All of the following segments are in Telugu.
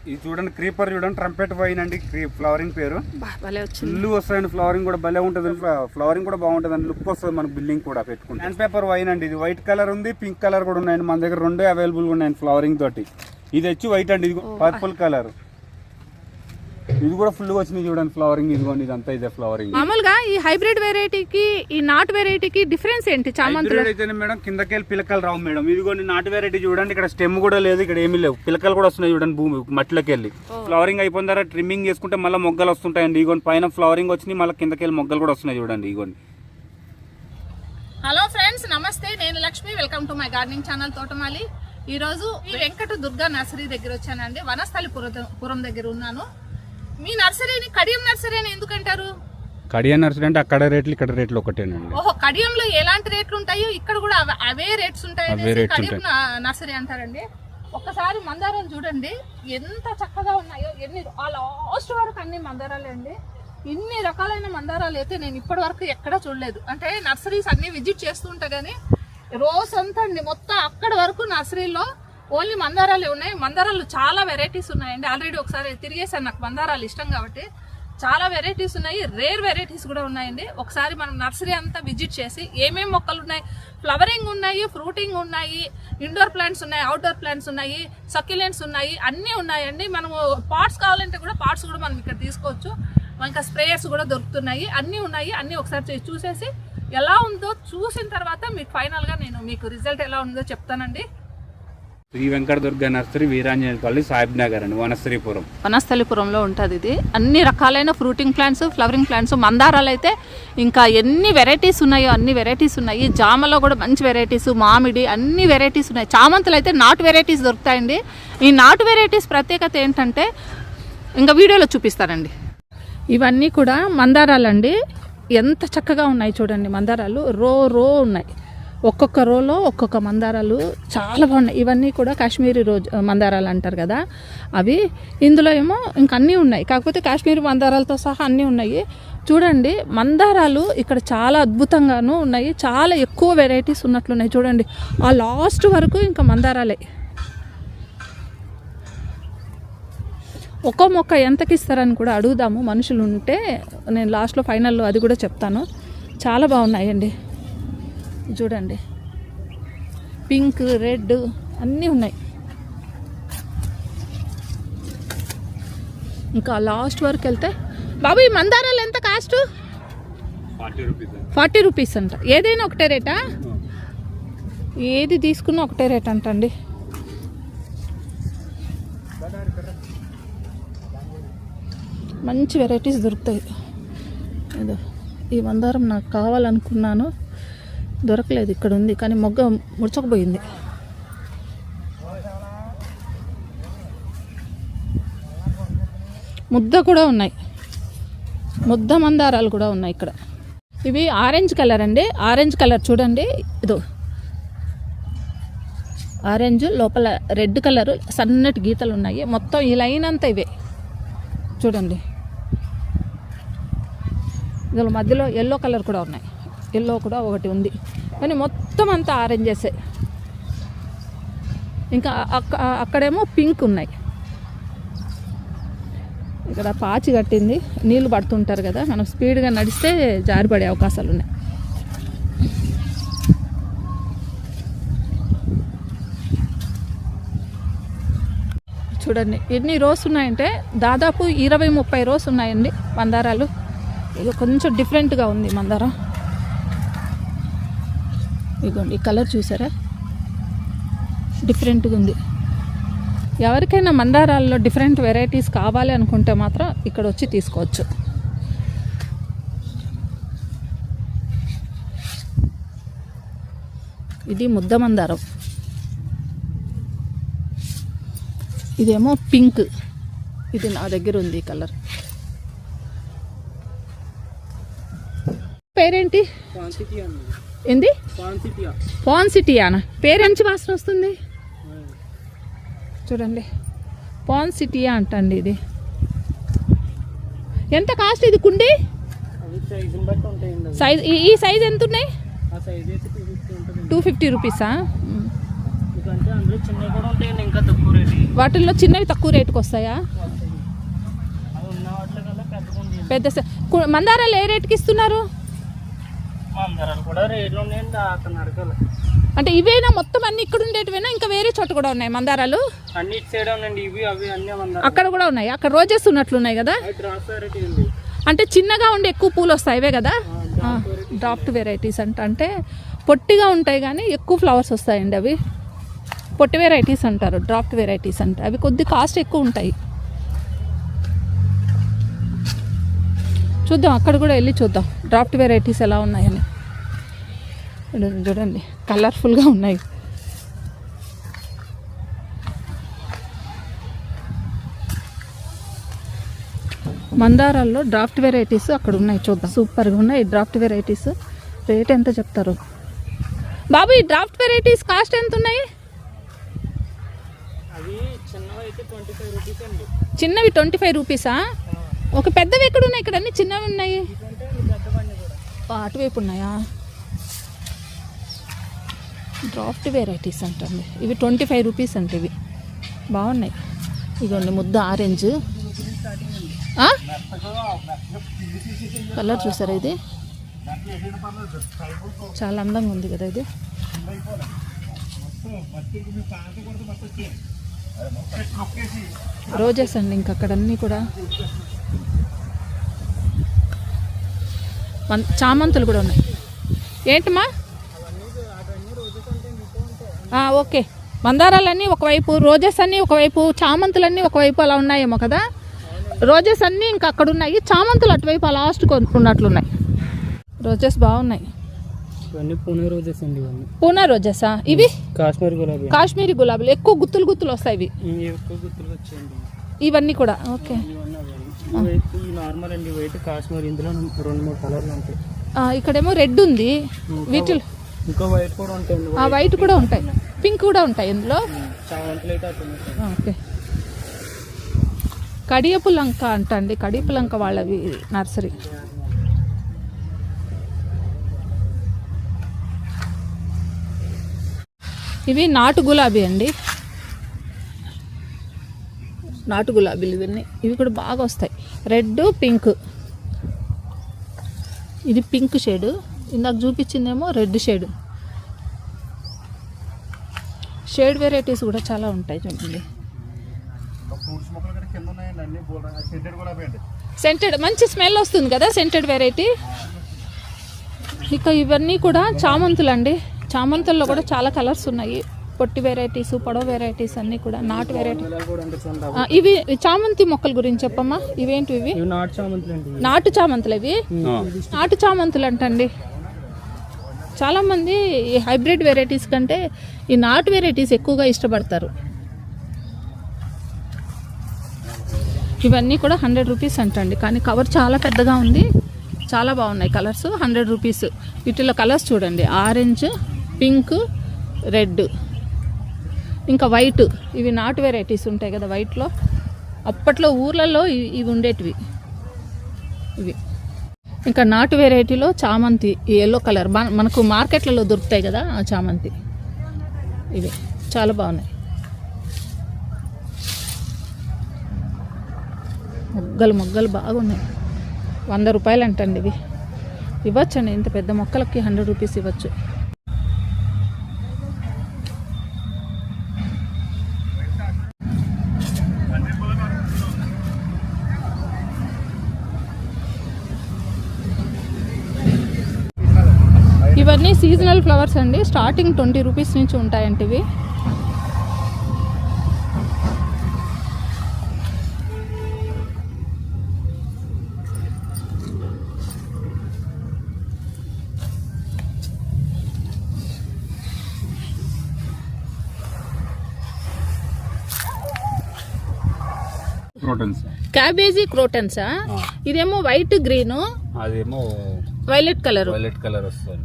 ఇది చూడండి క్రీపర్ చూడండి, ట్రంపెట్ వైన్ అండి ఫ్లవరింగ్ పేరు. ఫుల్ వస్తాయండి, ఫ్లవరింగ్ కూడా భలే ఉంటుంది, ఫ్లవరింగ్ కూడా బాగుంటుంది అండి, లుక్ వస్తుంది మన బిల్డింగ్ కూడా పెట్టుకుంటే. హ్యాండ్ పేపర్ వైన్ అండి, ఇది వైట్ కలర్ ఉంది, పింక్ కలర్ కూడా ఉన్నాయండి మన దగ్గర, రెండే అవైలబుల్ ఉన్నాయండి ఫ్లవరింగ్ తోటి. ఇది వచ్చి వైట్ అండి, ఇది పర్పుల్ కలర్, ఇది కూడా ఫుల్ వచ్చింది చూడండి ఫ్లవరింగ్. ఇదిగోండి ఇదంతా ఇదే ఫ్లవరింగ్. మామూలుగా ఈ హైబ్రిడ్ వెరైటీకి ఈ నాటు వెరైటీకి డిఫరెన్స్ ఏంటి? చామంతులు అయితే మేడం కిందకెళ్ళి పిలకలు రావు మేడం. ఇదిగోండి నాటు వెరైటీ చూడండి, ఇక్కడ స్టెమ్ కూడా లేదు, ఇక్కడ ఏమీ లేవు, పిలకలు కూడా వస్తున్నాయి చూడండి భూమి మట్టిలోకి వెళ్ళి. ఫ్లవరింగ్ అయిపోయిన తర్వాత ట్రిమ్మింగ్ చేసుకుంటే మళ్ళీ మొగ్గలు వస్తుంటాయండి. ఇదిగోండి పైన ఫ్లవరింగ్ వచ్చినాయి, మళ్ళీ కిందకెళ్ళి మొగ్గలు కూడా వస్తున్నాయి చూడండి. ఇదిగోండి. హలో ఫ్రెండ్స్, నమస్తే, నేను Lakshmi, welcome to my gardening channel తోటమాలి. ఈ రోజు ఈ వెంకట దుర్గా నర్సరీ దగ్గర వచ్చానండి, వనస్థలిపురం దగ్గర ఉన్నాను. మీ నర్సరీని కడియం నర్సరీ అని ఎందుకంటారు? కడియం నర్సరీ అంటే అక్కడ రేట్లు ఇక్కడ రేట్లు ఒకటేనండి. ఓహో, కడియంలో ఎలాంటి రేట్లు ఉంటాయో ఇక్కడ కూడా అవే రేట్స్ ఉంటాయి, కడియం నర్సరీ అంటారండి. ఒక్కసారి మందారాలు చూడండి ఎంత చక్కగా ఉన్నాయో, ఎన్ని లాస్ట్ వరకు అన్ని మందారాలే అండి. ఇన్ని రకాలైన మందారాలు అయితే నేను ఇప్పటి వరకు ఎక్కడా చూడలేదు. అంటే నర్సరీస్ అన్ని విజిట్ చేస్తూ ఉంటా కానీ రోజంతా అండి మొత్తం అక్కడ వరకు నర్సరీలో ఓన్లీ మందారాలే ఉన్నాయి. మందారాలు చాలా వెరైటీస్ ఉన్నాయండి, ఆల్రెడీ ఒకసారి తిరిగేసాను, నాకు మందారాలు ఇష్టం కాబట్టి. చాలా వెరైటీస్ ఉన్నాయి, రేర్ వెరైటీస్ కూడా ఉన్నాయండి. ఒకసారి మనం నర్సరీ అంతా విజిట్ చేసి ఏమేమి మొక్కలు ఉన్నాయి, ఫ్లవరింగ్ ఉన్నాయి, ఫ్రూటింగ్ ఉన్నాయి, ఇండోర్ ప్లాంట్స్ ఉన్నాయి, అవుట్డోర్ ప్లాంట్స్ ఉన్నాయి, సక్యులెంట్స్ ఉన్నాయి, అన్నీ ఉన్నాయండి. మనము పాట్స్ కావాలంటే కూడా పాట్స్ కూడా మనం ఇక్కడ తీసుకోవచ్చు, ఇంకా స్ప్రేయర్స్ కూడా దొరుకుతున్నాయి, అన్నీ ఉన్నాయి. అన్నీ ఒకసారి చూసేసి ఎలా ఉందో చూసిన తర్వాత మీకు ఫైనల్గా నేను మీకు రిజల్ట్ ఎలా ఉందో చెప్తానండి. శ్రీ వెంకట దుర్గా నర్సరీ, వీరాంజనేయపల్లి, సాహిబ్ నగర్ అండి, వనస్థలిపురంలో ఉంటుంది ఇది. అన్ని రకాలైన ఫ్రూటింగ్ ప్లాంట్స్, ఫ్లవరింగ్ ప్లాంట్స్, మందారాలు అయితే ఇంకా ఎన్ని వెరైటీస్ ఉన్నాయో అన్ని వెరైటీస్ ఉన్నాయి. జామలో కూడా మంచి వెరైటీస్, మామిడి, అన్ని వెరైటీస్ ఉన్నాయి. చామంతులు అయితే నాటు వెరైటీస్ దొరుకుతాయండి. ఈ నాటు వెరైటీస్ ప్రత్యేకత ఏంటంటే ఇంకా వీడియోలో చూపిస్తానండి. ఇవన్నీ కూడా మందారాలండి, ఎంత చక్కగా ఉన్నాయి చూడండి. మందారాలు రో ఉన్నాయి, ఒక్కొక్క రోలో ఒక్కొక్క మందారాలు చాలా బాగున్నాయి. ఇవన్నీ కూడా కాశ్మీరీ మందారాలు అంటారు కదా అవి. ఇందులో ఏమో ఇంక అన్నీ ఉన్నాయి, కాకపోతే కాశ్మీరీ మందారాలతో సహా అన్నీ ఉన్నాయి. చూడండి మందారాలు ఇక్కడ చాలా అద్భుతంగాను ఉన్నాయి, చాలా ఎక్కువ వెరైటీస్ ఉన్నట్లున్నాయి చూడండి. ఆ లాస్ట్ వరకు ఇంకా మందారాలే. ఒక్కో మొక్క ఎంతకి ఇస్తారని కూడా అడుగుదాము, మనుషులు ఉంటే నేను లాస్ట్లో ఫైనల్లో అది కూడా చెప్తాను. చాలా బాగున్నాయండి చూడండి, పింక్, రెడ్ అన్నీ ఉన్నాయి. ఇంకా లాస్ట్ వరకు వెళ్తే బాబు ఈ మందారాలు ఎంత కాస్ట్? 40 రూపీస్ అంట. ఏదైనా ఒకటే రేటా? ఏది తీసుకున్నా ఒకటే రేట్ అంటండి. మంచి వెరైటీస్ దొరుకుతాయి. ఏదో ఈ మందారం నాకు కావాలనుకున్నాను, దొరకలేదు, ఇక్కడ ఉంది కానీ మొగ్గ ముడుచకపోయింది. ముద్ద కూడా ఉన్నాయి, ముద్ద మందారాలు కూడా ఉన్నాయి ఇక్కడ. ఇవి ఆరెంజ్ కలర్ అండి, ఆరెంజ్ కలర్ చూడండి, ఇదో ఆరెంజ్ లోపల రెడ్ కలర్ సన్నటి గీతలు ఉన్నాయి. మొత్తం ఈ లైన్ అంతా ఇవే చూడండి. ఇందులో మధ్యలో ఎల్లో కలర్ కూడా ఉన్నాయి, ఎల్లో కూడా ఒకటి ఉంది, కానీ మొత్తం అంతా ఆరెంజెసే. ఇంకా అక్కడేమో పింక్ ఉన్నాయి. ఇక్కడ పాచి కట్టింది, నీళ్లు పడుతుంటారు కదా, మనం స్పీడ్గా నడిస్తే జారిపడే అవకాశాలు ఉన్నాయి. చూడండి ఎన్ని రోస్ ఉన్నాయంటే దాదాపు 20-30 రోస్ ఉన్నాయండి మందారాలు. ఇది కొంచెం డిఫరెంట్గా ఉంది మందారం. ఇదిగోండి ఈ కలర్ చూసారా, డిఫరెంట్గా ఉంది. ఎవరికైనా మందారాల్లో డిఫరెంట్ వెరైటీస్ కావాలి అనుకుంటే మాత్రం ఇక్కడ వచ్చి తీసుకోవచ్చు. ఇది ముద్ద మందారం, ఇదేమో పింక్, ఇది నా దగ్గర ఉంది ఈ కలర్. పేరేంటి? ఏంది? పాన్సిటియానా? పేరెంచి వాసన వస్తుంది చూడండి, పాన్సిటియా అంటండి. ఇది ఎంత కాస్ట్? ఇది కుండి సైజ్, ఈ సైజ్ ఎంత ఉన్నాయి? 250 రూపీసా? అందులో చిన్నవి కూడా ఉంటాయండి, ఇంకా తక్కువ రేటు. వాటిల్లో చిన్నవి తక్కువ రేటుకి వస్తాయా? అది ఉన్న వాటిలో కల్లా పెద్దగా పెద్ద మందారాలు ఏ రేటుకి ఇస్తున్నారు? మందారాలు కూడా రేట్లు ఉన్నాయండి, అతను అడగాలి. అంటే ఇవేనా మొత్తం అన్ని ఇక్కడ ఉండేటివేనా, ఇంకా వేరే చోట కూడా ఉన్నాయి మందారాలు? అన్ని ఇటు సైడ్ ఉండండి, ఇవి అవి అన్నీ మందారాలు. అక్కడ కూడా ఉన్నాయి, అక్కడ రోజెస్ ఉన్నట్లున్నాయి కదా. డ్రాప్ వెరైటీ ఉంది. అంటే చిన్నగా ఉండి ఎక్కువ పూలు వస్తాయి ఇవే కదా? డ్రాఫ్ట్ వెరైటీస్ అంటే పొట్టిగా ఉంటాయి కానీ ఎక్కువ ఫ్లవర్స్ వస్తాయండి. అవి పొట్టి వెరైటీస్ అంటారు, డ్రాఫ్ట్ వెరైటీస్ అంటే. అవి కొద్ది కాస్ట్ ఎక్కువ ఉంటాయి. చూద్దాం, అక్కడ కూడా వెళ్ళి చూద్దాం డ్రాఫ్ట్ వెరైటీస్ ఎలా ఉన్నాయని. చూడండి కలర్ఫుల్గా ఉన్నాయి. మందారాల్లో డ్రాఫ్ట్ వెరైటీస్ అక్కడ ఉన్నాయి, చూద్దాం. సూపర్గా ఉన్నాయి డ్రాఫ్ట్ వెరైటీస్. రేట్ ఎంత చెప్తారు బాబు? ఈ డ్రాఫ్ట్ వెరైటీస్ కాస్ట్ ఎంత ఉన్నాయి? అవి చిన్నవి అయితే 25 రూపీస్ అండి. చిన్నవి 25 రూపీసా? ఒక పెద్దవి ఎక్కడ ఉన్నాయి? ఇక్కడ అన్ని చిన్నవి ఉన్నాయి. అటువైపు ఉన్నాయా? డ్రాఫ్ట్ వెరైటీస్ అంటండి. ఇవి 25 రూపీస్ అంటే. ఇవి బాగున్నాయి. ఇదిగోండి ముద్ద ఆరెంజ్ కలర్ చూసారా? ఇది చాలా అందంగా ఉంది కదా. ఇది రోజెస్ అండి. ఇంకా అక్కడ అన్నీ కూడా చామంతులు కూడా ఉన్నాయి. ఏంటమ్మా? ఓకే, మందారాలన్నీ ఒకవైపు, రోజెస్ అన్నీ ఒకవైపు, చామంతులన్నీ ఒకవైపు అలా ఉన్నాయేమో కదా. రోజెస్ అన్నీ ఇంకా అక్కడ ఉన్నాయి, చామంతులు అటువైపు ఆ లాస్ట్కి ఉన్నట్లున్నాయి. రోజెస్ బాగున్నాయి. ఇవన్నీ పూణే రోజెస్ అండి. ఇవన్నీ పూనా రోజెసా? ఇవి కాశ్మీరీ గులాబీ. కాశ్మీరీ గులాబీలు ఎక్కువ గుత్తులు గుత్తులు వస్తాయి. ఇవి ఎక్కువ గుర్తులు వచ్చాయండి. ఇవన్నీ కూడా ఓకే. ఈ నార్మల్ అండి, వైట్ కాశ్మీర్. ఇందులో 2-3 కలర్లు ఉంటాయి. ఇక్కడేమో రెడ్ ఉంది. వీటిలో ఇంకా వైట్ కూడా ఉంటాయండి. వైట్ కూడా ఉంటాయి, పింక్ కూడా ఉంటాయి ఇందులో. చామంతులు అయితే అట్లా. ఓకే. కడియపు లంక అంటండి, కడియపు లంక వాళ్ళవి నర్సరీ. ఇవి నాటు గులాబీ అండి, నాటు గులాబీలు ఇవన్నీ. ఇవి కూడా బాగా వస్తాయి, రెడ్ పింక్. ఇది పింక్ షేడు, ఇందాక చూపించిందేమో రెడ్ షేడ్. షేడ్ వెరైటీస్ కూడా చాలా ఉంటాయి చూడండి. సెంటెడ్ మంచి స్మెల్ వస్తుంది కదా, సెంటెడ్ వెరైటీ. ఇక ఇవన్నీ కూడా చామంతులు అండి. చామంతుల్లో కూడా చాలా కలర్స్ ఉన్నాయి. పొట్టి వెరైటీస్, పొడవ వెరైటీస్ అన్నీ కూడా. నాటు వెరైటీ. ఇవి చామంతి మొక్కల గురించి చెప్పమ్మా. ఇవేంటి? ఇవి నాటు చామంతులు. ఇవి నాటు చామంతులు అంటండి. చాలామంది ఈ హైబ్రిడ్ వెరైటీస్ కంటే ఈ నాటు వెరైటీస్ ఎక్కువగా ఇష్టపడతారు. ఇవన్నీ కూడా 100 రూపీస్ అంటండి, కానీ కవర్ చాలా పెద్దగా ఉంది. చాలా బాగున్నాయి కలర్స్. 100 రూపీస్. వీటిలో కలర్స్ చూడండి, ఆరెంజ్, పింక్, రెడ్, ఇంకా వైట్. ఇవి నాటు వెరైటీస్ ఉంటాయి కదా వైట్లో. అప్పట్లో ఊర్లలో ఇవి ఉండేటివి ఇవి. ఇంకా నాటు వెరైటీలో చామంతి, ఈ ఎల్లో కలర్ మనకు మార్కెట్లలో దొరుకుతాయి కదా, ఆ చామంతి. ఇవి చాలా బాగున్నాయి. మొగ్గలు బాగున్నాయి. 100 రూపాయలు అంటండి ఇవి. ఇవ్వచ్చండి, ఇంత పెద్ద మొక్కలకి 100 రూపీస్ ఇవ్వచ్చు. ఇవన్నీ సీజనల్ ఫ్లవర్స్ అండి. స్టార్టింగ్ 20 రూపీస్ నుంచి ఉంటాయంటే ఇవి. క్యాబేజీ క్రోటన్సా? ఇదేమో వైట్ గ్రీన్, అదేమో వైలెట్ కలర్. వస్తుంది.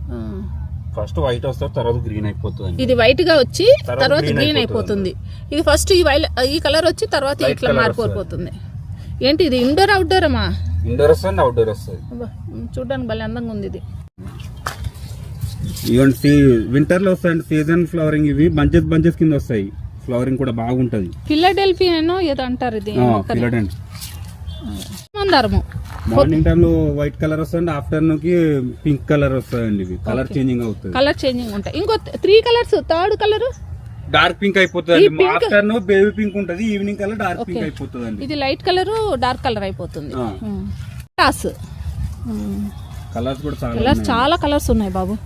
ఫస్ట్ వైట్ వస్తుంది, తర్వాత గ్రీన్ అయిపోతుంది. ఇది వైట్ గా వచ్చి తర్వాత గ్రీన్ అయిపోతుంది. ఇది ఫస్ట్ ఈ కలర్ వచ్చి తర్వాత ఇట్లా మారిపోతుంది. ఏంటి ఇది? ఇండోర్ అవుట్డోర్ అమ్మా? ఇండోర్ వస్తుంది, అవుట్డోర్ వస్తుంది. చూడడానికి భలే అందంగా ఉంది ఇది. ఇవన్నీ వింటర్ లో వస్తాయండి సీజన్ ఫ్లవరింగ్. ఇవి బంచెస్ కింద వస్తాయి. ఫ్లవరింగ్ కూడా బాగుంటది. ఫిలడెల్ఫియానో ఏదో అంటారు ఇది. ఫిలడెల్ఫియా. మందారము మార్నింగ్ టైమ్ లో వైట్ కలర్ వస్తుంది, ఆఫ్టర్నూన్ కి పింక్ కలర్ వస్తాయండి. ఇవి కలర్ చేంజింగ్ అవుతుంది. కలర్ చేంజింగ్ ఉంటాయి. ఇంకో 3 colours. Third colour dark pink అయిపోతుంది. ఆఫ్టర్నూన్ బేబీ పింక్ ఉంటది, ఈవినింగ్ కలర్ డార్క్ పింక్ అయిపోతుంది అండి. ఇది లైట్ కలర్ డార్క్ కలర్ అయిపోతుంది. కలర్స్ కూడా చాలా కలర్స్ ఉన్నాయి బాబు.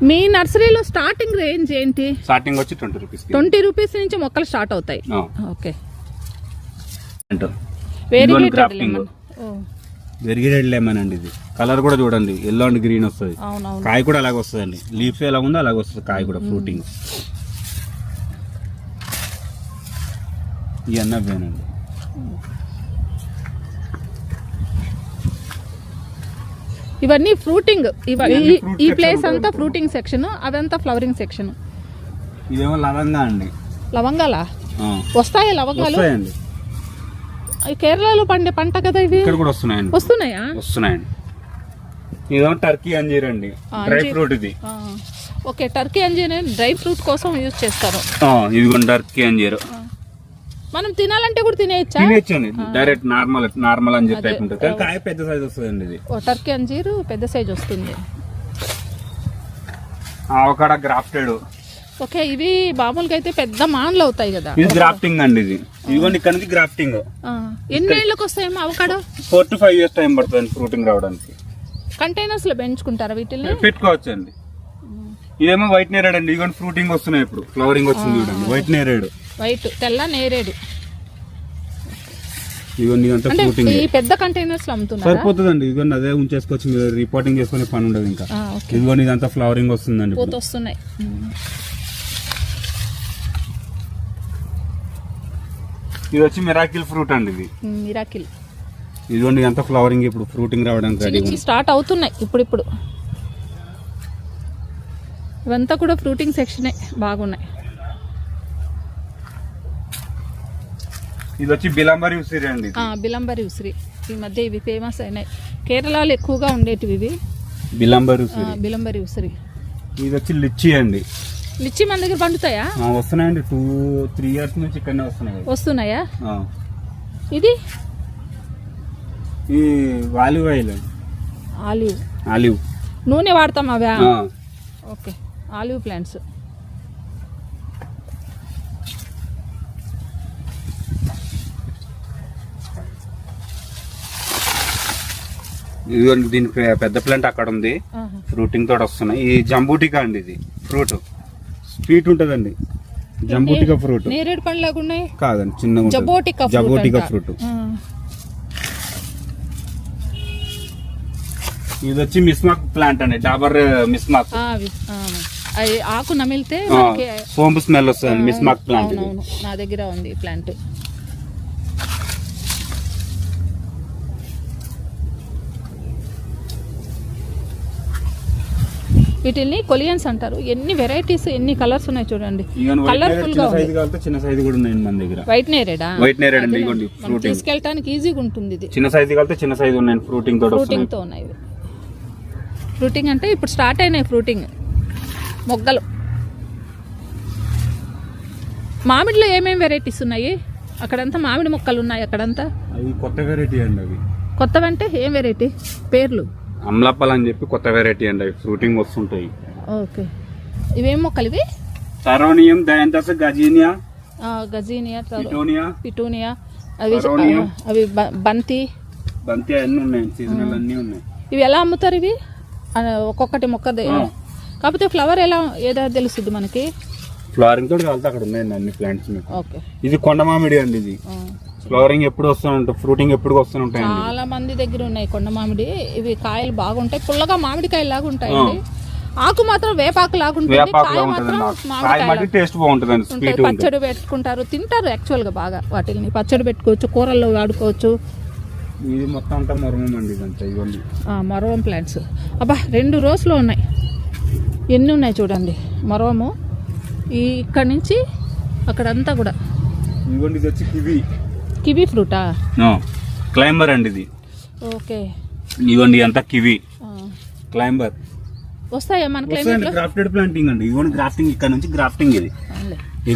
మీ నర్సరీలో స్టార్టింగ్ రేంజ్ ఏంటి? స్టార్టింగ్ వచ్చి 20 రూపీస్. 20 రూపీస్ నుంచి మొక్కలు స్టార్ట్ అవుతాయి. ఓకే. వెరిగేటెడ్ లెమన్ అండి. ఇది కలర్ కూడా చూడండి, ఎల్లో అండ్ గ్రీన్ వస్తుంది. కాయ కూడా అలాగే వస్తుంది అండి. లీఫ్ ఎలా ఉందో అలాగే వస్తుంది కాయ కూడా. ఫ్రూటింగ్ ఇవన్నీ వేనండి. ఇవన్నీ ఫ్రూటింగ్. ఈ ప్లేస్ అంతా ఫ్రూటింగ్ సెక్షన్, అదంతా ఫ్లవరింగ్ సెక్షన్. ఇదేమో లవంగా అండి. లవంగాలా? వస్తాయా లవంగాలు? కేరళలో పండే పంట కదా ఇది. ఇక్కడ కూడా వస్తున్నాయండి. వస్తున్నాయండి. ఇదేమో టర్కీ అంజీర్ అండి, డ్రై ఫ్రూట్ ఇది. ఓకే, టర్కీ అంజీర్ డ్రై ఫ్రూట్ కోసం యూజ్ చేస్తారు. ఇది టర్కీ అంజీర్. మనం తినాలంటే కూడా తినేయచ్చా? తినేయచ్చండి. డైరెక్ట్ నార్మల్ అంజీర్ టైప్ ఉంటుంది. కాయ పెద్ద సైజ్ వస్తుందండి. ఇది టర్కీ అంజీర్ పెద్ద సైజ్ వస్తుంది. Avocado grafted. ఓకే, ఇవి మామూలుగా అయితే పెద్ద మాన్లు అవుతాయి కదా. ఇది గ్రాఫ్టింగ్ అండి. ఇది ఇదిగోండి ఇక్కడ నుంచి గ్రాఫ్టింగ్. ఎన్ని ఏళ్ళకి వస్తాయేమో అవకాడో? 4 to 5 years టైం పడుతుంది ఫ్రూటింగ్ రావడానికి. కంటైనర్స్ లో పెంచుకుంటారా వీటిని? పెట్టుకోవచ్చు అండి. ఇదేమో వైట్ నేరేడ్ అండి. ఇదిగోండి ఫ్రూటింగ్ వస్తున్నాయి. ఇప్పుడు ఫ్లవరింగ్ వచ్చింది చూడండి. వైట్ నేరేడ్. వైట్ తెల్ల నేరేడు. ఇవన్నీ అంతా ఫ్రూటింగ్. ఈ పెద్ద కంటైనర్స్ లో అమ్ముతున్నారు. సరిపోతుందండి. ఇదిగోండి అదే ఉంచేసుకోవచ్చు. మీరు రిపోర్టింగ్ చేసుకునే పని ఉండదు ఇంకా. ఇదిగోండి ఇదంతా ఫ్లవరింగ్ వస్తుందండి. పూత వస్తున్నాయి. ఇది వచ్చి మిరాకిల్ ఫ్రూట్ అండి. ఇది మిరాకిల్. ఇదిగోండి అంతా ఫ్లవరింగ్ ఇప్పుడు ఫ్రూటింగ్ రావడానికి రెడీ స్టార్ట్ అవుతున్నాయి ఇప్పుడు. ఇవంతా కూడా ఫ్రూటింగ్ సెక్షనే బాగున్నాయి. ఇది వచ్చి బిలంబరి ఉసిరి అండి. బిలంబరి ఉసిరి ఈ మధ్య ఇవి ఫేమస్ అయినాయి. కేరళలో ఎక్కువగా ఉండేటివి ఇవి. బిలంబరి ఉసిరి. ఇది వచ్చి లిచ్చి అండి. లిచ్చి మన దగ్గర పండుతాయా? వస్తున్నాయండి. 2-3 years నుంచి ఇక్కడనే వస్తున్నాయా? ఇది ఈ ఆలివ్ ఆయిల్. ఆలివ్ నూనె వాడతాం అవా? Okay, olive plants. ఇదిగోండి దీని పెద్ద ప్లాంట్ అక్కడ ఉంది. ఫ్రూటింగ్ తోటి వస్తున్నాయి. ఈ జంబూటికా అండి. ఇది ఫ్రూట్ స్వీట్ ఉంటదండి. జంబూటికా ఫ్రూట్. నేరేడు పండ్లాగా ఉన్నాయి కాదండి, చిన్నగా. జబోటికా ఫ్రూట్. ఇది వచ్చి మిస్మాక్ ప్లాంట్ అండి. డాబర్ మిస్మాక్. ఆకు నమిలితే సోంపు స్మెల్ వస్తుంది. మిస్మాక్ ప్లాంట్. నా దగ్గర ఉంది ప్లాంట్. వీటిని కొలియన్స్ అంటారు. ఎన్ని వెరైటీస్, ఎన్ని కలర్స్ ఉన్నాయి చూడండి. కలర్ఫుల్ గా చిన్న సైజ్ కూడా ఉన్నాయి మన దగ్గర. వైట్ నేరేడా? వైట్ నేరేడ్ అండి. ఇదిగోండి ఫ్రూటింగ్ తీసుకెళ్ళడానికి ఈజీగా ఉంటుంది. ఇది చిన్న సైజ్ కలితే చిన్న సైజ్ ఉన్నాయి. ఫ్రూటింగ్ తో ఉన్నాయి. ఫ్రూటింగ్ అంటే ఇప్పుడు స్టార్ట్ అయినాయి ఫ్రూటింగ్ మొగ్గలు. మామిడిలో ఏమేమి వెరైటీస్ ఉన్నాయి? అక్కడంతా మామిడి మొక్కలు ఉన్నాయి. అక్కడంతా అవి కొత్త వెరైటీ అండి. అవి కొత్తవంటే ఏం వెరైటీ పేర్లు? అమ్లాపాల్ అని చెప్పి కొత్త వెరైటీ అండి. అవి ఫ్రూటింగ్ వస్తుంటాయి. ఓకే, ఇవేం మొక్కలు ఇవి? టరోనియం, డయాంథస్, గజీనియా, పిటూనియా, అవి బంతి అన్ని ఉన్నాయి. సీజనల్ అన్ని ఉన్నాయి. ఇవి ఎలా అమ్ముతారు? ఇవి ఒక్కొక్కటి మొక్క. కాకపోతే ఫ్లవర్ ఎలా ఏదో తెలుస్తుంది మనకి. ఫ్లవరింగ్ తోటి కలితే అక్కడ ఉన్నాయండి అన్ని ప్లాంట్స్. ఓకే, ఇది కొండ మామిడి అండి. ఇది ఫ్లవరింగ్ ఎప్పుడు వస్తూ ఉంటాయి, ఫ్రూటింగ్ ఎప్పుడు వస్తూ ఉంటాయి. చాలా మంది దగ్గర ఉన్నాయి కొండ మామిడి. ఇవి కాయలు బాగుంటాయి, పుల్లగా మామిడికాయలు లాగా ఉంటాయండి. ఆకు మాత్రం వేపాకు లాగా ఉంటుంది. కాయ మాత్రం టేస్ట్ బాగుంటుంది. పచ్చడి పెట్టుకుంటారు, తింటారు. యాక్చువల్ గా బాగా వాటిని పచ్చడి పెట్టుకోవచ్చు, కూరల్లో వాడుకోవచ్చు. ఇది మొత్తం అంతా మరవం అండి. ఇదంతా ఇవ్వండి మరవం ప్లాంట్స్. అబ్బా 2 rows లో ఉన్నాయి. ఎన్ని ఉన్నాయి చూడండి మరవము. ఇక్కడ నుంచి అక్కడంతా కూడా. ఇవ్వండి. ఇది వచ్చి కివి ఫ్రూటా? క్లైంబర్ అండి. ఇది ఓకే. ఇవ్వండి అంతా కివి క్లైంబర్ వస్తాయా మన క్లైమేట్ లో? గ్రాఫ్టెడ్ ప్లాంటింగ్ అండి. ఇవ్వండి గ్రాఫ్టింగ్ ఇక్కడ నుంచి గ్రాఫ్టింగ్ ఇది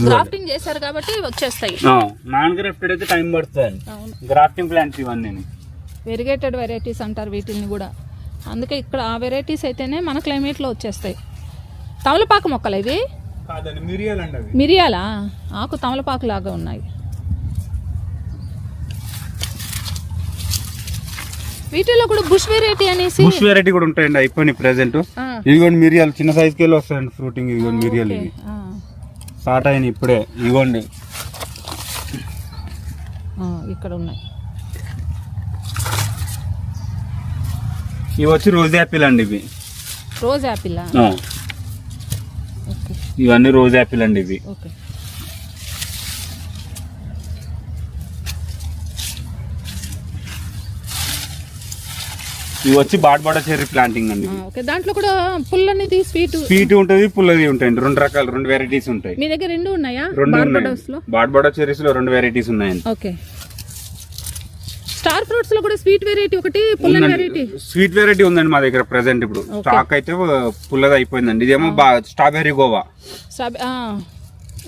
గ్రాఫ్టింగ్ చేశారు కాబట్టి వచ్చేస్తాయి. నాన్ గ్రాఫ్టెడ్ అయితే టైం పడుతుంది. గ్రాఫ్టింగ్ ప్లాంట్స్ ఇవన్నీ వెరిగేటెడ్ వెరైటీస్ అంటారు వీటిని కూడా. అందుకే ఇక్కడ ఆ వెరైటీస్ అయితేనే మన క్లైమేట్ లో వచ్చేస్తాయి. తమలపాకు మొక్కలు ఇవి కాదండి, మిరియాలండి అవి. మిరియాలా? ఆకు తమలపాకు లాగా ఉన్నాయి. వీటిలో కూడా బుష్ వెరైటీ అనేసి బుష్ వెరైటీ కూడా ఉంటాయండి, అయిపోయినాయి ప్రెసెంట్. ఇదిగోండి మిరియాలు చిన్న సైజ్ కి వస్తాయండి ఫ్రూటింగ్. ఇదిగోండి మిరియాలు ఇవి స్టార్ట్ అయినాయి ఇప్పుడే. ఇదిగోండి ఇక్కడ ఉన్నాయి. ఇవి వచ్చి రోజ్ యాపిల్ అండి. ఇవి రోజ్ యాపిల్. ఇవన్నీ రోజ్ యాపిల్ అండి. ఇవి ఓకే. ఇవి వచ్చి బాడ్బాడా చెర్రీ ప్లాంటింగ్ అండి. ఓకే. దాంట్లో కూడా పుల్లనిది స్వీట్ ఉంటది, పుల్లది ఉంటాయండి. రెండు రకాలు, రెండు వెరైటీస్ ఉంటాయి. మీ దగ్గర రెండు ఉన్నాయా? రెండు ఉన్నాయి. బాడ్బాడా చెర్రీస్ లో రెండు వెరైటీస్ ఉన్నాయండి. ఓకే. స్టార్ ఫ్రూట్స్ లో కూడా స్వీట్ వెరైటీ ఒకటి, పుల్లని వెరైటీ. స్వీట్ వెరైటీ ఉందండి మా దగ్గర ప్రెసెంట్. ఇప్పుడు స్టాక్ అయితే పుల్లది అయిపోయిందండి. ఇదేమో స్ట్రాబెర్రీ గోవా.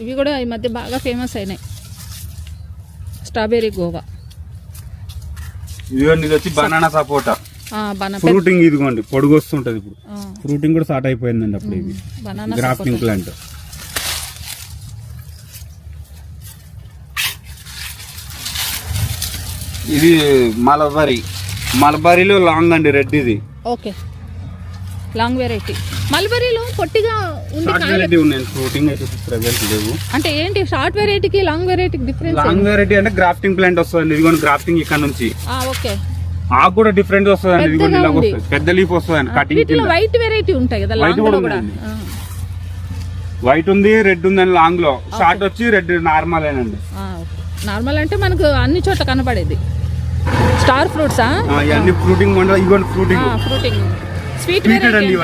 ఇవి కూడా ఈ మధ్య బాగా ఫేమస్ అయినాయి, స్ట్రాబెర్రీ గోవా. ఇదిగోండి ఇది వచ్చి బనానా సపోటా ఫ్రూటింగ్. ఇదిగోండి పొడుగు వస్తుంటది. ఇప్పుడు ఫ్రూటింగ్ కూడా స్టార్ట్ అయిపోయిందండి అప్పుడు. ఇది గ్రాఫ్టింగ్ ప్లాంట్. ఇది మలబరీలో లాంగ్ అండి, రెడ్. ఇది ఓకే, లాంగ్ వెరైటీ. మల్బరీలో పొట్టిగా ఉంది. ఫ్రూటింగ్ అయితే ప్రెజెంట్ లేవు. అంటే ఏంటి షార్ట్ వెరైటీకి లాంగ్ వెరైటీకి డిఫరెన్స్? లాంగ్ వెరైటీ అంటే గ్రాఫ్టింగ్ ప్లాంట్ వస్తుంది. ఇదిగోండి గ్రాఫ్టింగ్ ఇక్కడ నుంచి. ఓకే. ఆకు కూడా డిఫరెంట్ వస్తుంది. ఇదిగోండి ఇలా వస్తుంది, పెద్ద లీఫ్ వస్తుంది. కటింగ్ వైట్ వెరైటీ ఉంటాయి కదా, వైట్ కూడా. వైట్ ఉంది, రెడ్ ఉంది అని లాంగ్ లో. షార్ట్ వచ్చి రెడ్ నార్మల్ ఏనండి. నార్మల్ అంటే మనకు అన్ని చోట్ల కనపడేది. స్టార్ ఫ్రూట్స్ ఇవన్నీ ఫ్రూటింగ్. ఇదిగోండి ఫ్రూటింగ్ స్వీట్ వెరైటీ.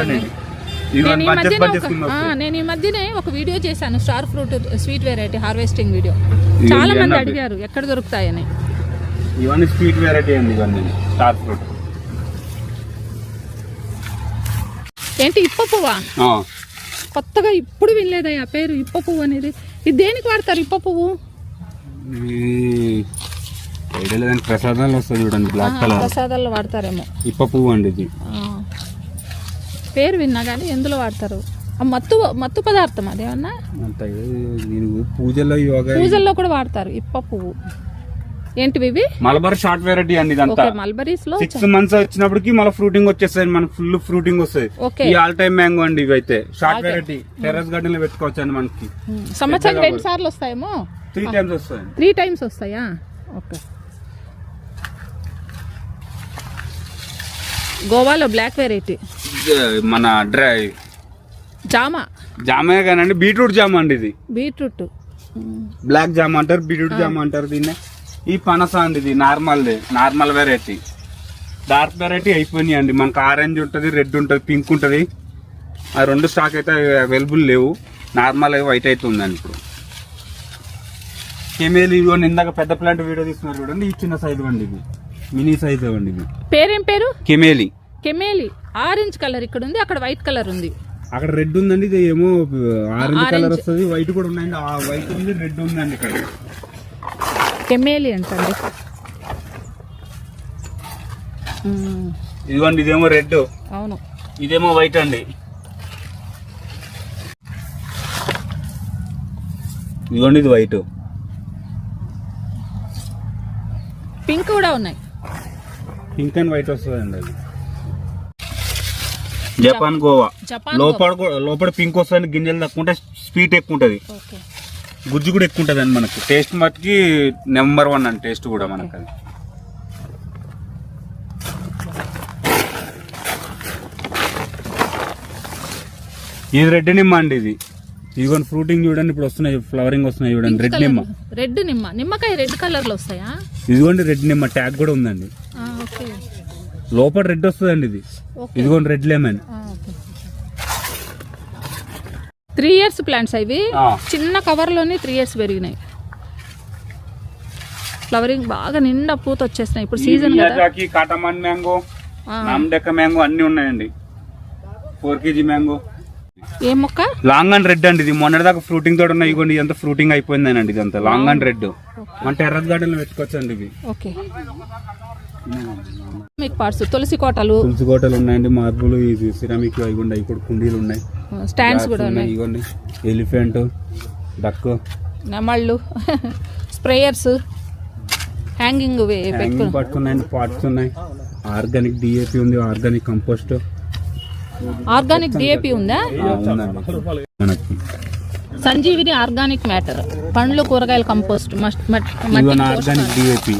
నేను ఈ మధ్యనే ఒక వీడియో చేశాను, star fruit sweet variety harvesting video. చాలా మంది అడిగారు ఎక్కడ దొరుకుతాయని. ఇవన్నీ స్వీట్ వెరైటీ అండి. ఇవన్నీ స్టార్ ఫ్రూట్. ఏంటి ఇప్ప పువ్వా? కొత్తగా ఇప్పుడు వినలేదయ్యా పేరు ఇప్ప పువ్వు అనేది. ఇది దేనికి వాడతారు ఇప్ప పువ్వు? ప్రసాదాలు వస్తుంది చూడండి, బ్లాక్ కలర్. ప్రసాదాల్లో వాడతారేమో. ఇప్ప పువ్వు అండి ఇది. పేరు విన్నా కానీ ఎందులో వాడతారు? మత్తు పదార్థం అదేమన్నా? పూజల్లో కూడా వాడతారు ఇప్ప పువ్వు. ఏంటివి ఇవి? మలబార్ షార్ట్ వెరైటీ అండి. ఇదంతా మల్బరీస్ లో 6 months వచ్చినప్పటికి మళ్ళీ ఫ్రూటింగ్ వచ్చేస్తాయి. మనకి ఫుల్ ఫ్రూటింగ్ వస్తుంది. ఈ ఆల్ టైమ్ మ్యాంగో అండి. ఇవి అయితే షార్ట్ వెరైటీ. టెర్రస్ గార్డెన్ లో పెట్టుకోవచ్చు అండి. మనకి సంవత్సరం 2 సార్లు వస్తాయేమో. 3 times వస్తాయి. 3 times వస్తాయా? ఓకే. గోవాలో బ్లాక్ వెరైటీ మన డ్రై జామే కానండి, బీట్రూట్ జామ అండి. ఇది బీట్రూట్ బ్లాక్ జామ అంటారు, బీట్రూట్ జామ అంటారు దీన్ని. ఈ పనస అండి, ఇది నార్మల్ వెరైటీ. డార్క్ వెరైటీ అయిపోయినాయి అండి. మనకు ఆరెంజ్ ఉంటుంది, రెడ్ ఉంటుంది, పింక్ ఉంటుంది. ఆ రెండు స్టాక్ అయితే అవైలబుల్ లేవు. నార్మల్ వైట్ అయితే ఉందండి ఇప్పుడు. కెమేలి ఇవ్వండి, ఇందాక పెద్ద ప్లాంట్ వీడియో తీసుకున్నారు చూడండి. ఈ చిన్న సైజు అండి, ఇది మినీ సైజ్ అండి. ఇది పేరేం పేరు? కెమేలి. ఆరెంజ్ కలర్ ఇక్కడ ఉంది, అక్కడ వైట్ కలర్ ఉంది. అక్కడ రెడ్ ఉందండి, ఇది ఏమో ఆరెంజ్ కలర్ వస్తుంది. వైట్ కూడా ఉన్నాయండి. ఆ వైట్ ఉంది, రెడ్ ఉందండి ఇక్కడ. కెమేలి అంటండి. ఇదిగోండి, ఇదేమో రెడ్. అవును. ఇదేమో వైట్ అండి. ఇదిగోండి, ఇది వైట్. పింక్ కూడా ఉన్నాయి. పింక్ అండ్ వైట్ వస్తుందండి. అది జపాన్ గోవా. లోపల పింక్ వస్తుంది, గింజలు తక్కువ ఉంటాయి, స్వీట్ ఎక్కువ ఉంటుంది, గుజ్జు కూడా ఎక్కువ ఉంటుంది అండి. మనకి టేస్ట్ మట్టుకి నెంబర్ 1 అండి. టేస్ట్ కూడా మనకు అది. ఇది రెడ్ నిమ్మ అండి. ఇది ఇదిగోండి ఫ్రూటింగ్ చూడండి, ఇప్పుడు వస్తున్నాయి, ఫ్లవరింగ్ వస్తున్నాయి చూడండి. రెడ్ నిమ్మకాయ రెడ్ కలర్ లో వస్తాయా? ఇదిగోండి రెడ్ నిమ్మ, ట్యాగ్ కూడా ఉందండి. లోపల రెడ్ వస్తుందండి. ఇది ఇదిగోండి రెడ్ లెమన్. 3 years ప్లాంట్స్ అవి. చిన్న కవర్ లోనే 3 years పెరిగినాయి. ఫ్లవరింగ్ బాగా నిండా పూత వచ్చేస్తున్నాయి. ఇప్పుడు సీజన్ కదా. కాటమాన్ మ్యాంగో నామడెక్క మ్యాంగో అన్ని ఉన్నాయండి. 4 kg మ్యాంగో. ఏ మొక్క? లాంగ్ అండ్ రెడ్ అండి. ఇది మొన్నటిదాకా ఫ్రూటింగ్ తోటి ఉన్నాయి. ఇగోండి ఎంత ఫ్రూటింగ్ అయిపోయిందేనండి. ఇదంతా లాంగ్ అండ్ రెడ్. మన టెర్రస్ గార్డెన్ లో పెట్టుకోవచ్చండి ఇవి. ఓకే. పార్ట్స్ తులసి కోటలు ఉన్నాయండి. మార్బుల్, సిరామిక్, ఇగోండి అవి కూడా కుండీలు ఉన్నాయి. స్టాండ్స్ కూడా ఉన్నాయి. ఇగోండి ఎలిఫెంట్, డక్, నెమళ్ళు, స్ప్రేయర్స్, హ్యాంగింగ్ పట్టుకున్నాయండి. పార్ట్స్ ఉన్నాయి. ఆర్గానిక్ డిఏపి ఉంది. Organic compost. ఆర్గానిక్ డిఏపి ఉందా? మనకి సంజీవిని ఆర్గానిక్ మ్యాటర్, పండ్లు కూరగాయల compost, organic DAP.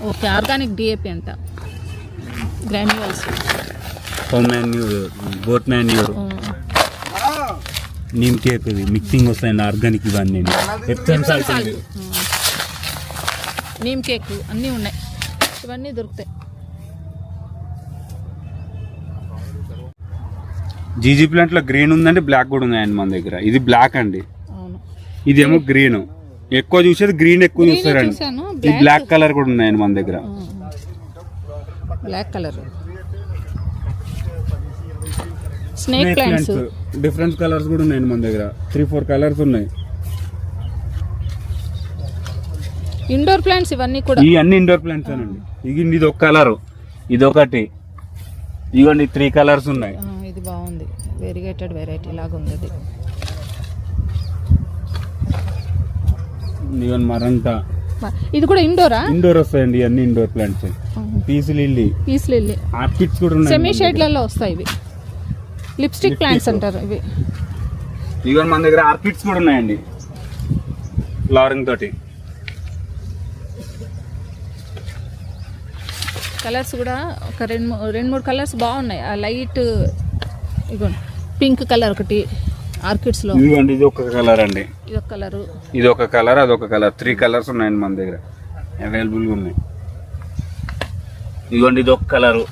Okay. Organic DAP అంట. గ్రాన్యూల్స్, బోట్ మాన్యూర్, నీమ్ కేక్, ఇది మిక్సింగ్ వస్తాయండి. ఆర్గానిక్ ఇవన్నీ. నీమ్ కేక్ అన్నీ ఉన్నాయి. ఇవన్నీ దొరుకుతాయి. జీజీ ప్లాంట్ లో గ్రీన్ ఉందండి, బ్లాక్ కూడా ఉన్నాయండి మన దగ్గర. ఇది బ్లాక్ అండి, ఇదేమో గ్రీన్. ఎక్కువ చూసేది గ్రీన్ ఎక్కువ చూస్తారండి. ఈ బ్లాక్ కలర్ కూడా ఉన్నాయండి మన దగ్గర. Black colour snake plants, different colours కూడా ఉన్నాయండి మన దగ్గర. 3-4 కలర్స్ ఉన్నాయి. ఇండోర్ ప్లాంట్స్ ఇవన్నీ కూడా. ఈ అన్ని ఇండోర్ ప్లాంట్స్ అండి. ఇది ఒక కలర్, ఇది ఒకటి, ఇవన్నీ 3 కలర్స్ ఉన్నాయి. ఇది బాగుంది. వెరిగేటెడ్ వెరైటీ లాగా ఉంది ఇది. ఇవన్నీ మరంతా. ఇది కూడా ఇండోరా? ఇండోర్ వస్తాయండి అన్ని indoor plants. Peace lily, orchids కూడా ఉన్నాయి. సెమీ షేడ్లలో వస్తాయి ఇవి. లిప్స్టిక్ ప్లాంట్స్ అంటారు ఇవి. ఇవన్నీ మన దగ్గర ఆర్కిడ్స్ కూడా ఉన్నాయండి, ఫ్లవరింగ్ తోటి. కలర్స్ కూడా ఒక 2-3 కలర్స్ బాగున్నాయి. ఆ లైట్ ఇగోండి, పింక్ కలర్ ఒకటి ఆర్కిడ్స్ లో. ఇదిగోండి ఇది ఒక కలర్ అండి. ఇదొక కలర్, ఇదొక కలర్, అదొక కలర్. 3 కలర్స్ ఉన్నాయండి మన దగ్గర, అవైలబుల్ గా ఉన్నాయి. ఇదిగోండి ఇది ఒక కలరు.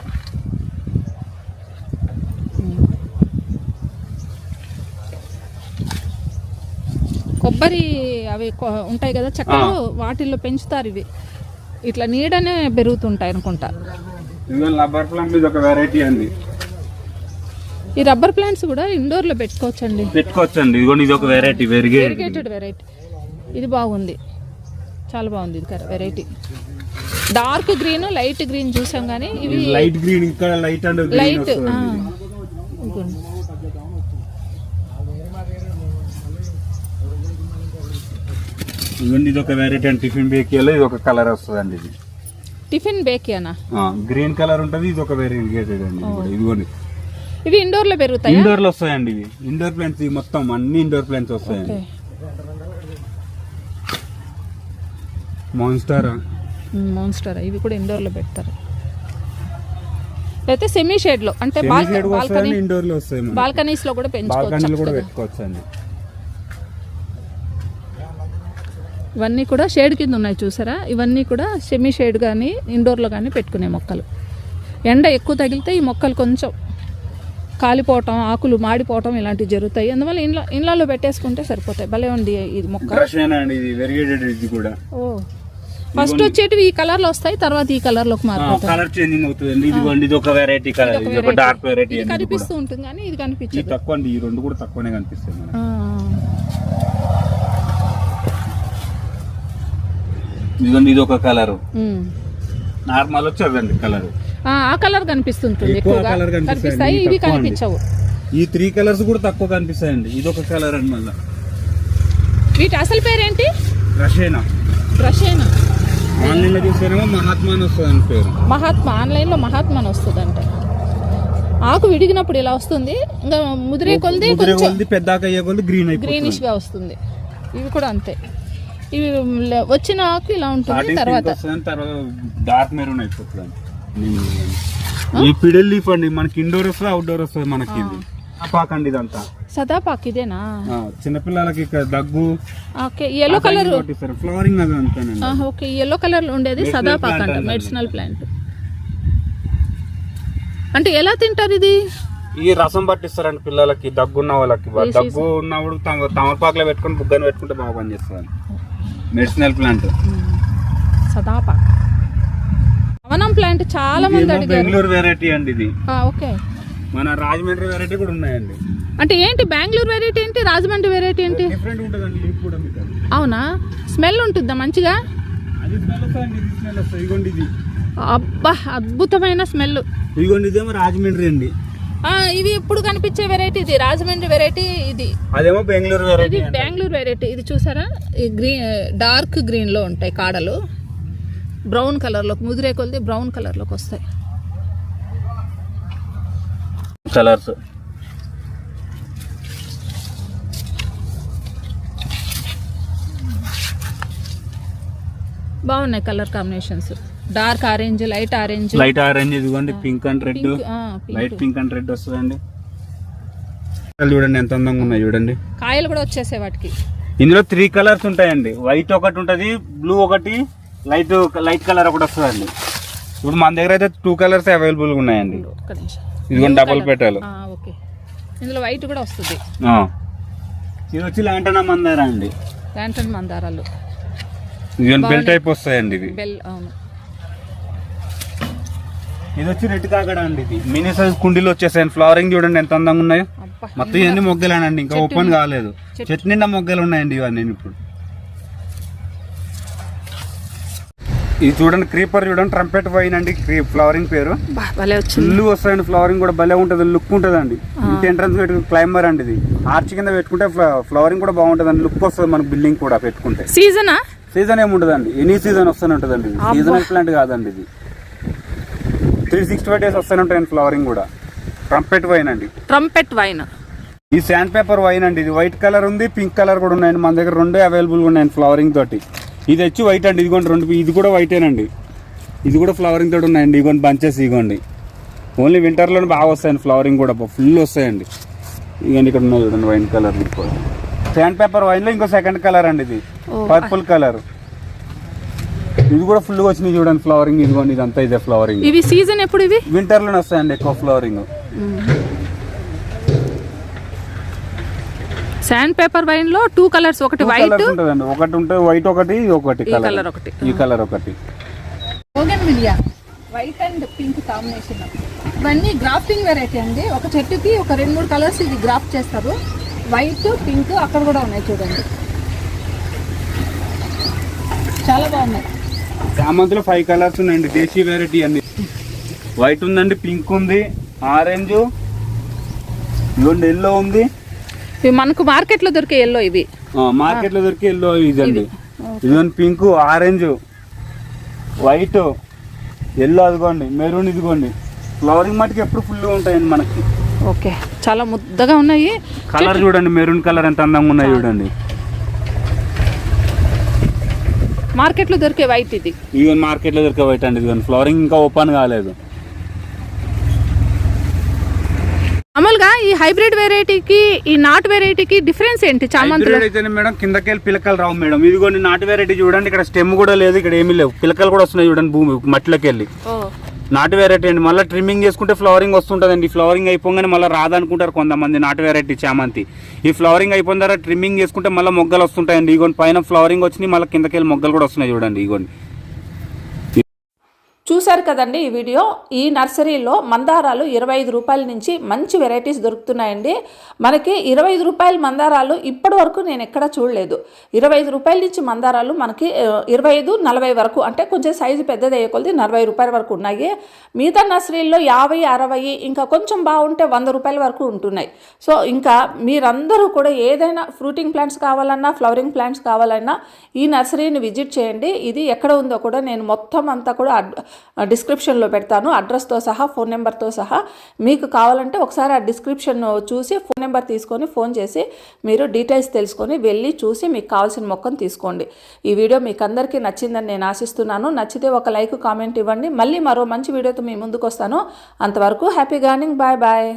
కొబ్బరి అవి ఉంటాయి కదా చెక్కలు, వాటిల్లో పెంచుతారు ఇవి. ఇట్లా నీడనే పెరుగుతుంటాయి అనుకుంటా. రబ్బర్ ప్లాంట్ ఇది ఒక వెరైటీ అండి. ఈ రబ్బర్ ప్లాంట్స్ కూడా ఇండోర్ లో పెట్టుకోవచ్చండి. ఇదిగోండి ఇది ఒక వెరైటీ, వెరిగేటెడ్ వెరైటీ. ఇది బాగుంది, చాలా బాగుంది. ఇది variety dark green, light green చూసాం కానీ ఇవి లైట్ గ్రీన్, ఇంకా లైట్ అండ్ లైట్. ఇవన్నీ ఇది ఒక వెరైటీ అండి. టిఫిన్ బేకియాలో ఇది ఒక కలర్ వస్తుందండి. ఇది టిఫిన్ బేకియానా? గ్రీన్ కలర్ ఉంటుంది. ఇది ఒక వెరైటీ అండి. ఇదిగోండి ఇవి ఇండోర్ లో పెరుగుతాయి. ఇండోర్ లో వస్తాయండి. ఇవి ఇండోర్ ప్లాంట్స్, ఇవి మొత్తం అన్ని ఇండోర్ ప్లాంట్స్ వస్తాయండి. మాన్స్టర్ ఇవి కూడా ఇండోర్ లో పెడతారు. అయితే సెమీ షేడ్ లో, అంటే ఇండోర్ లో వస్తాయి. బాల్కనీస్ లో కూడా పెంచుకోవచ్చు. ఇవన్నీ కూడా షేడ్ కింద ఉన్నాయి చూసారా. ఇవన్నీ కూడా సెమీ షేడ్ కానీ ఇండోర్ లో కానీ పెట్టుకునే మొక్కలు. ఎండ ఎక్కువ తగిలితే ఈ మొక్కలు కొంచెం కాలిపోవటం, ఆకులు మాడిపోవటం ఇలాంటివి జరుగుతాయి. అందువల్ల ఇండ్లలో పెట్టేసుకుంటే సరిపోతాయి. భలే ఉంది ఇది మొక్క. ఫస్ట్ వచ్చేటివి ఈ కలర్ లో వస్తాయి, తర్వాత ఈ కలర్ లోకి మారిపోతాయి. కలర్ చేంజింగ్ అవుతుంది. ఇదిగోండి ఇది ఒక వెరైటీ కలర్, ఇది ఒక డార్క్ వెరైటీ. ఇది కనిపిస్తూ ఉంటుంది కానీ ఇది కనిపించదు. ఇది తక్కువ అండి. ఈ రెండు కూడా తక్కువనే కనిపిస్తాయి మనకి. ఇదిగోండి ఇది ఒక కలర్, నార్మల్ వచ్చేదండి కలర్. ఆ కలర్ కనిపిస్తుంటుంది ఎక్కువగా, కనిపిస్తాయి. ఇవి కనిపించవు. ఈ 3 కలర్స్ కూడా తక్కువ కనిపిస్తాయండి. ఇది ఒక కలర్ అండి. మళ్ళీ వీటి అసలు పేరేంటి? రషేనా. ఆన్లైన్ లో చూస్తేనేమో మహాత్మా అని వస్తుంది పేరు. మహాత్మా, ఆన్లైన్ లో మహాత్మా అని వస్తుంది అంట. ఆకు విడిగినప్పుడు ఇలా వస్తుంది, ఇంకా ముదిరే కొద్ది పెద్దాక అయ్యే కొద్ది గ్రీనిష్ గా వస్తుంది. ఇవి కూడా అంతే. ఇవి వచ్చిన ఆకు ఇలా ఉంటుంది, తర్వాత డార్క్ మెరూన్ అయిపోతుంది. ఈ పిడల్ లీఫ్ అండి, మనకి ఇండోర్ వస్తుంది, అవుట్డోర్ వస్తుంది. మనకి సదాపాక్ అండి. ఇదంతా సదాపాక్ ఇదేనా? చిన్నపిల్లలకి దగ్గు. ఓకే, ఎల్లో కలర్ ఫ్లవరింగ్ అదంతా. ఓకే, ఎల్లో కలర్ లో ఉండేది సదాపాక్ అంట, మెడిసినల్ ప్లాంట్. అంటే ఎలా తింటారు ఇది? ఈ రసం పట్టిస్తారండి పిల్లలకి, దగ్గున్న వాళ్ళకి. దగ్గు ఉన్నప్పుడు తమలపాకులో పెట్టుకుని బుగ్గని పెట్టుకుంటే బాగా పనిచేస్తుంది. మెడిసినల్ ప్లాంట్ సదాపాక్. ఓనం ప్లాంట్ చాలా మంది అడిగారు. బెంగళూరు వెరైటీ అండి ఇది. ఓకే, మన రాజమండ్రి వెరైటీ కూడా ఉన్నాయండి. అంటే ఏంటి బెంగళూరు వెరైటీ ఏంటి, రాజమండ్రి వెరైటీ ఏంటి? డిఫరెంట్ ఉంటుందండి లీఫ్ కూడా మీకు. అవునా, స్మెల్ ఉంటుందా మంచిగా? అది స్మెల్ వస్తుంది, ఇది స్మెల్ వస్తుంది. ఇదిగోండి ఇది. అబ్బా అద్భుతమైన స్మెల్. ఇదిగోండి ఇదేమో రాజమండ్రి అండి. ఇవి ఎప్పుడు కనిపించే వెరైటీ ఇది రాజమండ్రి వెరైటీ, ఇది అదేమో బెంగళూరు వెరైటీ. ఇది బెంగళూరు వెరైటీ. ఇది చూసారా, ఈ గ్రీన్ డార్క్ గ్రీన్ లో ఉంటాయి కాడలు, బ్రౌన్ కలర్ లో ముదిరే కొలిది బ్రౌన్ కలర్ లోకి వస్తాయి కలర్స్. బాగున్నాయి colour combinations. Dark orange, light orange, ఇదిగోండి pink and red, light pink and red వస్తుందండి. చూడండి ఎంత అందంగా ఉన్నాయి చూడండి. కాయలు కూడా వచ్చేసాయి వాటికి. ఇందులో 3 కలర్స్ ఉంటాయండి. వైట్ ఒకటి ఉంటది, బ్లూ ఒకటి, లైట్ కలర్ ఒకటి వస్తుందండి. ఇప్పుడు మన దగ్గర అయితే 2 కలర్స్ అవైలబుల్ గా ఉన్నాయండి. ఇదిగోండి డబుల్ పెట్టాలి. ఓకే, ఇందులో వైట్ కూడా వస్తుంది. ఇది వచ్చి లాంటనా మందార అండి. లాంటన్ మందారాలు బెల్ టైప్ వస్తాయండి ఇవి. బెల్, అవును. ఇది వచ్చి రెడ్ కాకడ అండి. ఇది మినీ సైజ్ కుండీలు వచ్చేసాయండి. ఫ్లవరింగ్ చూడండి ఎంత అందంగా ఉన్నాయో. మొత్తం ఇవన్నీ మొగ్గలేనండి, ఇంకా ఓపెన్ కాలేదు. చెట్టు నిండా మొగ్గలు ఉన్నాయండి ఇవన్నీ. ఇప్పుడు ఇది చూడండి క్రీపర్ చూడండి, ట్రంపెట్ వైన్ అండి ఫ్లవరింగ్ పేరు. ఫుల్ వస్తాయండి, ఫ్లవరింగ్ కూడా భలే ఉంటుంది, లుక్ ఉంటుందండి. ఇంటి ఎంట్రన్స్ క్లైంబర్ అండి. ఇది ఆర్చ్ కింద పెట్టుకుంటే ఫ్లవరింగ్ కూడా బాగుంటుందండి, లుక్ వస్తుంది మనకు బిల్డింగ్ కూడా పెట్టుకుంటే. సీజన్ ఏముంటుందండి, ఎనీ సీజన్ వస్తూనే ఉంటుందండి. సీజనల్ ప్లాంట్ కాదండి ఇది. 365 days వస్తూనే ఉంటాయండి ఫ్లవరింగ్ కూడా. ట్రంపెట్ వైన్ అండి. Trumpet wine. ఈ శాండ్ పేపర్ వైన్ అండి. ఇది వైట్ కలర్ ఉంది, పింక్ కలర్ కూడా ఉన్నాయండి. మన దగ్గర 2 అవైలబుల్ ఉన్నాయండి ఫ్లవరింగ్ తోటి. ఇది వచ్చి వైట్ అండి. ఇదిగోండి 2, ఇది కూడా వైటేనండి. ఇది కూడా ఫ్లవరింగ్ తోటి ఉన్నాయండి. ఇదిగోండి బంచెస్, ఇదిగోండి. ఓన్లీ వింటర్లోనే బాగా వస్తాయండి ఫ్లవరింగ్ కూడా, ఫుల్ వస్తాయండి. ఇదిగోండి ఇక్కడ ఉన్నాయి చూడండి wine colour. Sand paper wine లో ఇంకో సెకండ్ కలర్ అండి, ఇది పర్పుల్ కలర్. ఇది కూడా ఫుల్ గా వచ్చినాయి చూడండి ఫ్లవరింగ్. ఇదిగోండి ఇదంతా ఇదే ఫ్లవరింగ్. ఇవి సీజన్ ఎప్పుడు? ఇవి వింటర్ లోనే వస్తాయండి ఎక్కువ ఫ్లవరింగ్. శాండ్ పేపర్ వైన్ లో 2 కలర్స్, ఒకటి వైట్ ఉంటదండి, ఒకటి ఉంటే వైట్ ఒకటి, ఒకటి కలర్ ఒకటి, ఈ కలర్ ఒకటి. Bougainvillea white and pink combination. ఇవన్నీ గ్రాఫ్టింగ్ వెరైటీ అండి. ఒక చెట్టుకి ఒక 2-3 కలర్స్ ఇది గ్రాఫ్ట్ చేస్తారు. వైట్, పింక్ అక్కడ కూడా ఉన్నాయి చూడండి, చాలా బాగున్నాయి. చామంతిలో 5 కలర్స్ ఉన్నాయండి, దేశీ వెరైటీ అండి. వైట్ ఉందండి, పింక్ ఉంది, ఆరెంజ్, ఇదిగోండి ఎల్లో ఉంది. ఇవి మనకు మార్కెట్ లో దొరికే ఎల్లో. ఇవి మార్కెట్ లో దొరికే ఎల్లో ఇదండి. ఇదిగోండి పింక్, ఆరెంజ్, వైట్, ఎల్లో, అదిగోండి మెరూన్. ఇదిగోండి ఫ్లవరింగ్ మటుకు ఎప్పుడు ఫుల్ ఉంటాయండి మనకి. ఓకే, చాలా ముద్దగా ఉన్నాయి. కలర్ చూడండి, మెరూన్ కలర్ ఎంత అందంగా ఉన్నాయి చూడండి. మార్కెట్ లో దొరికే వైట్ ఇది. ఇదిగోండి మార్కెట్ లో దొరికే వైట్ అండి. ఇదిగోండి ఫ్లవరింగ్ ఇంకా ఓపెన్ కాలేదు. మామూలుగా ఈ హైబ్రిడ్ వెరైటీకి ఈ నాట్ వెరైటీకి డిఫరెన్స్ ఏంటి? చామంతి అయితేనే మేడం కిందకెళ్ళి పిలకలు రావు మేడం. ఇదిగోండి నాటు వెరైటీ చూడండి, ఇక్కడ స్టెమ్ కూడా లేదు, ఇక్కడ ఏమీ లేవు, పిలకలు కూడా వస్తున్నాయి చూడండి భూమి మట్టిలోకి వెళ్ళి. నాటు వెరైటీ అండి. మళ్ళీ ట్రిమ్మింగ్ చేసుకుంటే ఫ్లవరింగ్ వస్తుంటుందండి. ఫ్లవరింగ్ అయిపోగానే మళ్ళీ రాదనుకుంటారు కొంతమంది నాటు వెరైటీ చామంతి. ఈ ఫ్లవరింగ్ అయిపోయిన తర్వాత ట్రిమ్మింగ్ చేసుకుంటే మళ్ళీ మొగ్గలు వస్తుంటాయండి. ఇగోండి పైన ఫ్లవరింగ్ వచ్చినాయి, మళ్ళీ కిందకెళ్ళి మొగ్గలు కూడా వస్తున్నాయి చూడండి. ఇగోండి చూశారు కదండి ఈ వీడియో. ఈ నర్సరీలో మందారాలు 25 రూపాయల నుంచి మంచి వెరైటీస్ దొరుకుతున్నాయండి. మనకి 25 రూపాయల మందారాలు ఇప్పటి వరకు నేను ఎక్కడ చూడలేదు. 25 రూపాయల నుంచి మందారాలు మనకి 25-40 వరకు, అంటే కొంచెం సైజు పెద్దది అయ్యే కొద్ది 40 రూపాయల వరకు ఉన్నాయి. మిగతా నర్సరీల్లో 50-60, ఇంకా కొంచెం బాగుంటే 100 రూపాయల వరకు ఉంటున్నాయి. సో ఇంకా మీరందరూ కూడా ఏదైనా ఫ్రూటింగ్ ప్లాంట్స్ కావాలన్నా, ఫ్లవరింగ్ ప్లాంట్స్ కావాలన్నా ఈ నర్సరీని విజిట్ చేయండి. ఇది ఎక్కడ ఉందో కూడా నేను మొత్తం అంతా కూడా డిస్క్రిప్షన్లో పెడతాను, అడ్రస్తో సహా, ఫోన్ నెంబర్తో సహా. మీకు కావాలంటే ఒకసారి ఆ డిస్క్రిప్షన్ చూసి ఫోన్ నెంబర్ తీసుకొని ఫోన్ చేసి మీరు డీటెయిల్స్ తెలుసుకొని వెళ్ళి చూసి మీకు కావాల్సిన మొక్కను తీసుకోండి. ఈ వీడియో మీకు అందరికీ నచ్చిందని నేను ఆశిస్తున్నాను. నచ్చితే ఒక లైక్, కామెంట్ ఇవ్వండి. మళ్ళీ మరో మంచి వీడియోతో మీ ముందుకు వస్తాను. అంతవరకు హ్యాపీ గార్డెనింగ్. Bye bye.